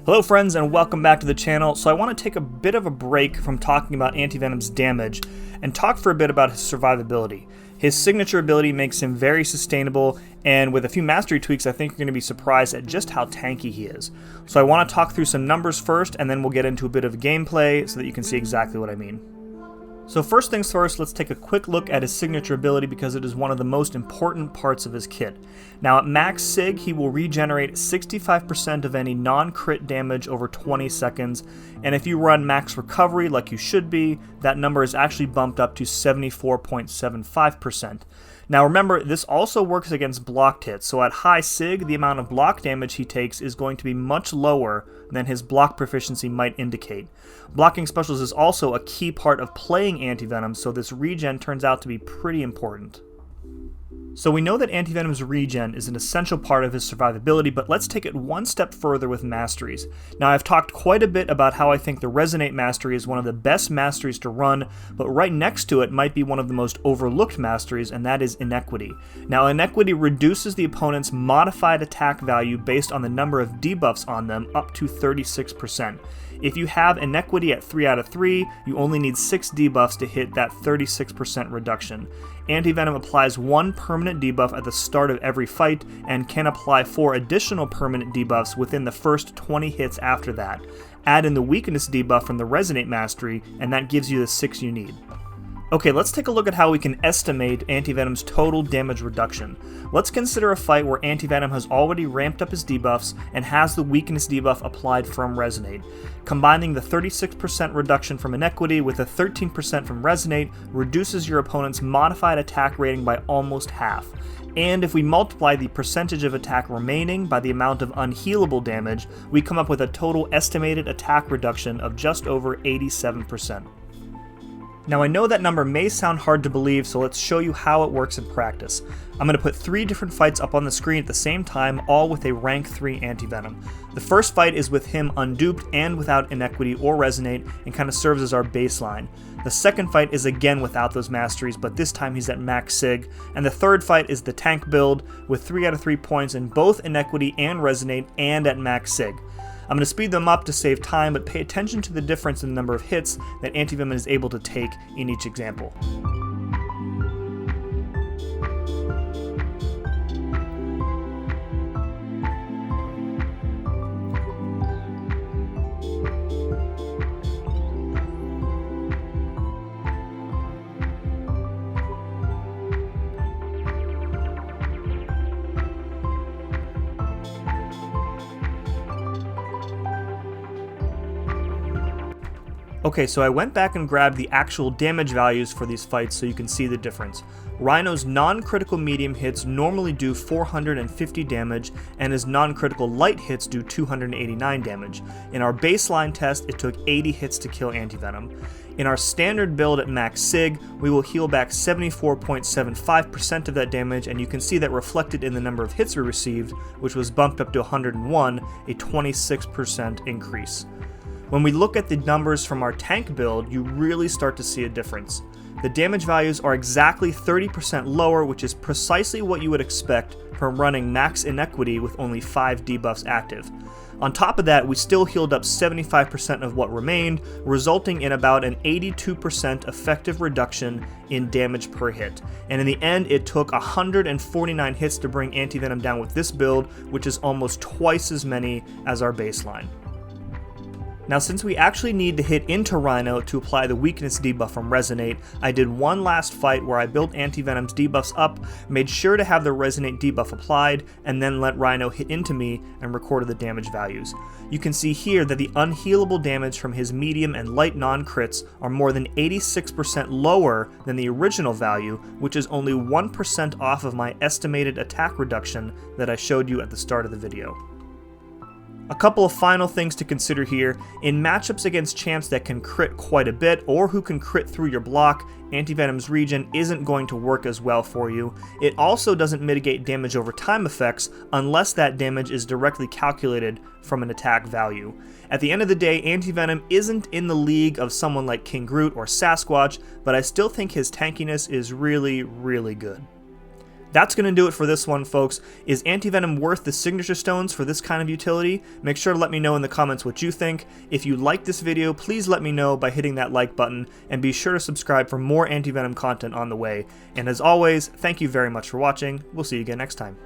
Hello friends and welcome back to the channel. So I want to take a bit of a break from talking about Anti-Venom's damage and talk for a bit about his survivability. His signature ability makes him very sustainable, and with a few mastery tweaks I think you're going to be surprised at just how tanky he is. So I want to talk through some numbers first and then we'll get into a bit of gameplay so that you can see exactly what I mean. So first things first, let's take a quick look at his signature ability because it is one of the most important parts of his kit. Now at max sig, he will regenerate 65% of any non-crit damage over 20 seconds, and if you run max recovery like you should be, that number is actually bumped up to 74.75%. Now remember, this also works against blocked hits, so at high sig, the amount of block damage he takes is going to be much lower than his block proficiency might indicate. Blocking specials is also a key part of playing Anti-Venom, so this regen turns out to be pretty important. So we know that Anti-Venom's regen is an essential part of his survivability, but let's take it one step further with masteries. Now I've talked quite a bit about how I think the Resonate mastery is one of the best masteries to run, but right next to it might be one of the most overlooked masteries, and that is Inequity. Now Inequity reduces the opponent's modified attack value based on the number of debuffs on them up to 36%. If you have Inequity at 3 out of 3, you only need 6 debuffs to hit that 36% reduction. Anti-Venom applies 1 permanent debuff at the start of every fight, and can apply 4 additional permanent debuffs within the first 20 hits after that. Add in the weakness debuff from the Resonate mastery, and that gives you the 6 you need. Okay, let's take a look at how we can estimate Anti-Venom's total damage reduction. Let's consider a fight where Anti-Venom has already ramped up his debuffs and has the weakness debuff applied from Resonate. Combining the 36% reduction from Inequity with the 13% from Resonate reduces your opponent's modified attack rating by almost half. And if we multiply the percentage of attack remaining by the amount of unhealable damage, we come up with a total estimated attack reduction of just over 87%. Now I know that number may sound hard to believe, so let's show you how it works in practice. I'm going to put 3 different fights up on the screen at the same time, all with a rank 3 Anti-Venom. The first fight is with him unduped and without Inequity or Resonate, and kind of serves as our baseline. The second fight is again without those masteries, but this time he's at max sig. And the third fight is the tank build with 3 out of 3 points in both Inequity and Resonate and at max sig. I'm going to speed them up to save time, but pay attention to the difference in the number of hits that Anti-Venom is able to take in each example. Okay, so I went back and grabbed the actual damage values for these fights so you can see the difference. Rhino's non-critical medium hits normally do 450 damage, and his non-critical light hits do 289 damage. In our baseline test, it took 80 hits to kill Anti-Venom. In our standard build at max sig, we will heal back 74.75% of that damage, and you can see that reflected in the number of hits we received, which was bumped up to 101, a 26% increase. When we look at the numbers from our tank build, you really start to see a difference. The damage values are exactly 30% lower, which is precisely what you would expect from running max Inequity with only 5 debuffs active. On top of that, we still healed up 75% of what remained, resulting in about an 82% effective reduction in damage per hit. And in the end, it took 149 hits to bring Anti-Venom down with this build, which is almost twice as many as our baseline. Now since we actually need to hit into Rhino to apply the weakness debuff from Resonate, I did one last fight where I built Anti-Venom's debuffs up, made sure to have the Resonate debuff applied, and then let Rhino hit into me and recorded the damage values. You can see here that the unhealable damage from his medium and light non-crits are more than 86% lower than the original value, which is only 1% off of my estimated attack reduction that I showed you at the start of the video. A couple of final things to consider here. In matchups against champs that can crit quite a bit, or who can crit through your block, Anti-Venom's regen isn't going to work as well for you. It also doesn't mitigate damage over time effects unless that damage is directly calculated from an attack value. At the end of the day, Anti-Venom isn't in the league of someone like King Groot or Sasquatch, but I still think his tankiness is really, really good. That's going to do it for this one, folks. Is Anti-Venom worth the signature stones for this kind of utility? Make sure to let me know in the comments what you think. If you like this video, please let me know by hitting that like button, and be sure to subscribe for more Anti-Venom content on the way. And as always, thank you very much for watching. We'll see you again next time.